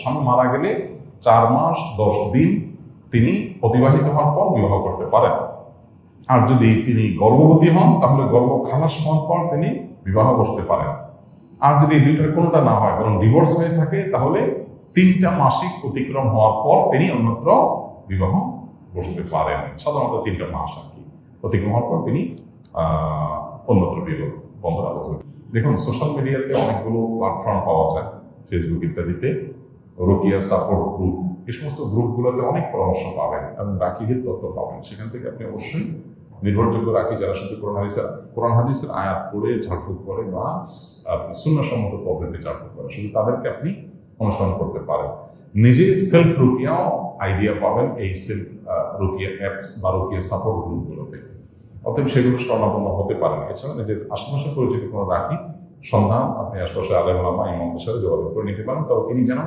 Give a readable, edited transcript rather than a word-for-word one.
স্বামী মারা গেলে 4 মাস 10 দিন তিনি অতিবাহিত হওয়ার পর বিবাহ করতে পারেন। আর যদি তিনি গর্ভবতী হন তাহলে গর্ভ খালাস হওয়ার পর তিনি বিবাহ বসতে পারেন। আর যদি এই দুইটার কোনোটা না হয় বরং ডিভোর্স হয়ে থাকে তাহলে 3টা মাসিক অতিক্রম হওয়ার পর তিনি অন্যত্র বিবাহ বসতে পারেন। সাধারণত 3টা মাস আর কি অতিক্রম হওয়ার পর তিনি অন্যত্র বিবাহ বন্ধ আবদ্ধ। দেখুন, সোশ্যাল মিডিয়াতে অনেকগুলো প্ল্যাটফর্ম পাওয়া যায়, ফেসবুক ইত্যাদিতে রোকিয়া সাপোর্ট গ্রুপ, এই সমস্ত গ্রুপগুলোতে অনেক পরামর্শ পাবেন এবং রাকিদের তথ্য পাবেন। সেখান থেকে আপনি অবশ্যই নির্ভরযোগ্য রাখি যারা শুধু কোরআন হাদিসের আয়াত পড়ে ঝাড়ফুঁক করে বা সুন্নাহসম্মত পদ্ধতিতে ঝাড়ফুঁক করে, শুধু তাদেরকে আপনি অনুসরণ করতে পারেন। নিজে সেলফ রুকিয়াও আইডিয়া পাবেন এই সেলফ রুকিয়া অ্যাপ বা রুকিয়া সাপোর্ট গ্রুপগুলোতে। অতএব সেগুলো স্বর্ণাপন্ন হতে পারেন। এছাড়া নিজের আশেপাশে পরিচিত কোনো রাখি সন্ধান আপনি আশপাশে আলেম ওলামা ইমামদের সাথে যোগাযোগ করে নিতে পারেন, তবে তিনি যেন